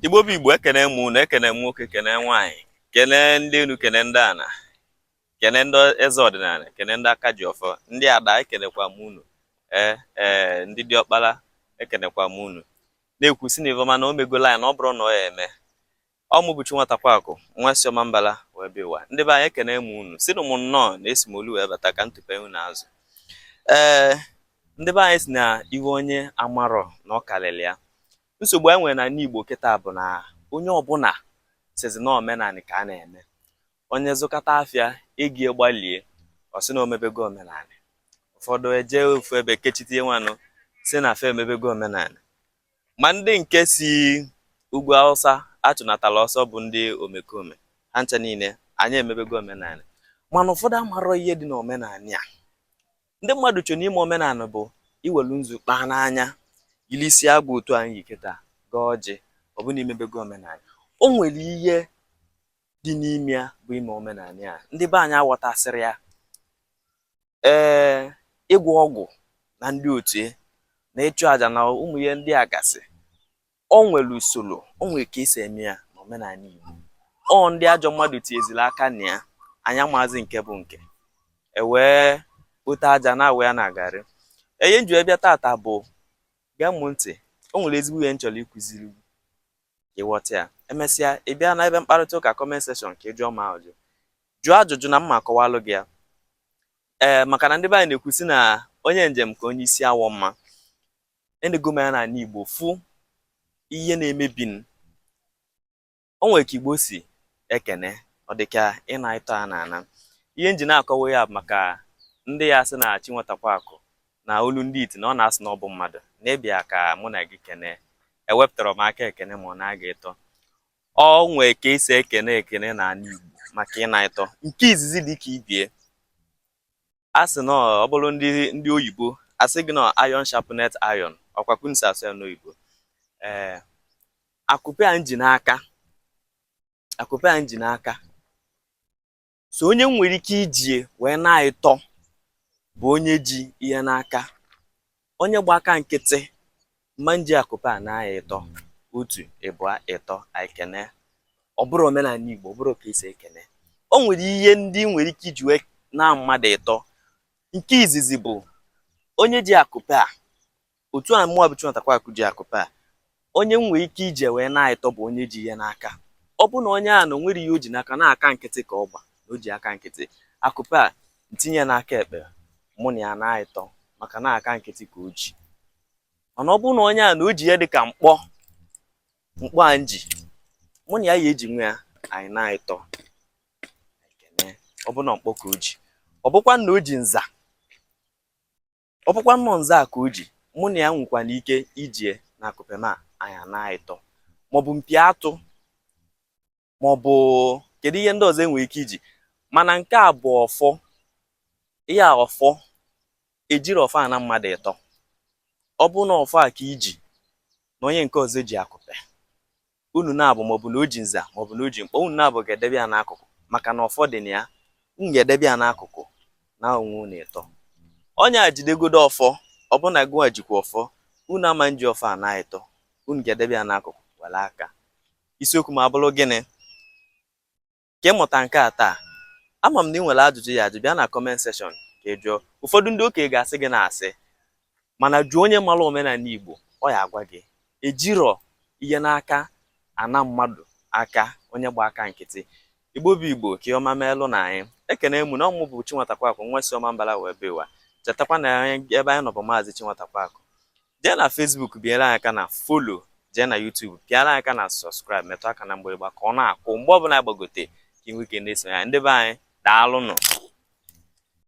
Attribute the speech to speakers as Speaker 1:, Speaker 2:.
Speaker 1: Igbo bụ Igbo, ekene mụ na ekene nwoke, kene nwaanyị, kene ndị enu, kene ndị ana, kene ndị eze ọdịnala, kene ndị aka ji ọfọ, ndị ada ekenekwa m unu, ndị diọkpara ekenekwa m unu. Na-ekwusi na ive ọma na o megola ya na ọ bụrụ na ọ ya eme. Ọ mụ bụchi nwata Kwaku, nwa Sioma Mbala wee bịa ụwa. Ndị be anyị ekene m unu, si na ụmụ nnọọ na-esi m olu wee bata ka ntụpe unu azụ. Ndị be anyị si na iwe onye amarọ na ọ kalịlị ya. Nsogbu anyị nwere na n'Igbo kịta bụ na onye ọbụla sizi na omenala ka a na-eme. Onye zụkata afịa egi gbalie, ọ sị na omebego omenala. Ụfọdụ eje ofu ebe kechite nwanụ si na afọ emebego omenala. Ma ndị nke si ugwu Hausa achụnatala ọsọ bụ ndị omekome. Ha ncha niile anyị emebego omenala. Mana ụfọdụ amarọ ihe dị n'omenala a. Ndị mmadụ chọ n'ime omenala bụ iwelu nzu kpaa n'anya, ilisi agwa otu anyị kịta gaa ọjị, ọ bụ na imebego omenala. O nwere ihe dị n'ime ya bụ ime omenala ya. Ndị be anyị aghọtasịrị ya. Ịgwọ ọgwụ na ndị otu na ịchụ aja na ụmụ ihe ndị a gasị. O nwere usoro, o nwere ka esi eme ya n'omenala Igbo. Ọ ndị ajọ mmadụ tinyeziri aka na ya, anya maazị nke bụ nke. Ewee ote aja na awa ya na agarị. Ihe nji bịa tata bụ gee mụ ntị. O nwere ezigbo ihe m chọrọ ịkụziri ịghọta ya. Emesịa ị bịa na ebe mkparịta ụka comment section ka ị jụọ m ajụjụ. Jụọ ajụjụ na mma akọwalụ gị ya. Maka na ndị be anyị na-ekwusi na onye njem ka onye isi awọ mma. Enego m ya n'ala Igbo fụ ihe na-emebi. O nwere ka Igbo si ekene, ọ dịka ị na-ịtọ a na-ana. Ihe nji na-akọwa ya bụ maka ndị ya sị na chi nwata Kwaku na olu ndị iti na ọ na-asị na ọ bụ mmadụ na-ebịa ka mụ na gị kene. Ewepụtara m aka ekene ma ọ na-aga ịtọ. O nwee ka esi ekene n'ala Igbo maka ị na-ịtọ. Nke izizi dị ka ibie. A sị na ọ bụrụ ndị oyibo asị gị na iron sharpened iron, ọkwa kunsi asụ ya n'oyibo. Akụpe a nji n'aka, akụpe a nji n'aka, so onye nwere ike ijie wee na-ịtọ bụ onye ji ihe n'aka. Onye gba aka nkịtị mma nji akụpe a na-aya ịtọ otu ịbụa ịtọ aikene. Ọ bụrụ omenala Igbo, ọ bụrụ ka esi ekene. O nwere ihe ndị nwere ike iji wee na mmadụ ịtọ. Nke izizi bụ onye ji akụpe a, otu a mụọ bụ Nwata Kwaku ji akụpe a. Onye nwere ike ije wee na-ịtọ bụ onye ji ihe n'aka. Ọ bụ na onye a na o nwere ihe o ji n'aka na-aka nkịtị ka ọ gba na o ji aka nkịtị. Akụpe a ntinye n'aka ekpe mụ na ya na-ịtọ maka na-aka nkịtị ka o ji. Mana ọ bụ na onye a na o ji ya dịka mkpọ a nji, mụ na ya eji nwe ya anyị na-ịtọ ekene. Ọ bụ na mkpọ ka o ji. Ọ bụkwa na o ji nza, ọ bụkwa nnọọ nza ka o ji, mụ na ya nwekwana ike ijie na akụpe ma anyị na-ịtọ. Maọbụ mpi atụ, maọbụ kedu ihe ndị ọzọ enwere ike iji. Mana nke a bụ ọfọ. Ihe a ọfọ ejiri ọfọ a na mmadụ ịtọ. Ọ bụ na ọfọ a ka iji na onye nke ọzọ ji akụpe, unu na-abụ maọbụ na o ji nza maọbụ na o ji mkpọ, unu na-abụ ga-edebe ya n'akụkụ maka na ọfọ dị na ya. Unu ga-edebe ya n'akụkụ na onwe unu ịtọ. Onye a jidegodo ọfọ, ọ bụ na gụwa jikwa ọfọ, unu ama nji ọfọ a na-ịtọ, unu ga-edebe ya n'akụkụ were aka. Isiokwu ma bụrụ gịnị? Ka ịmụta nke a taa, ama m na ị nwere ajụjụ ya ajụ, bịa na comment section ka ị jụọ. Ụfọdụ ndị okenye ga-asị gị na-asị, mana jụọ onye mara omenala Igbo, ọ ya agwa gị. Ejirọ ihe n'aka ana mmadụ aka onye gba aka nkịtị. Igbo bụ Igbo ka ọma meelụ na anyị. Ekene mụ na ọmụ bụ Nwata Kwaku, nwa Sioma Mbala wee bịa ụwa. Chetakwa na ebe anyị nọ bụ Maazị Nwata Kwaku. Jee na Facebook bịara anyị aka na follow, jee na YouTube bịara anyị aka na subscribe, metụ aka na mgbịrịgba ka ọ na-akụ mgbe ọbụla agbagote ka ị nwee ike na-eso ya. Ndị be anyị daalụnụ.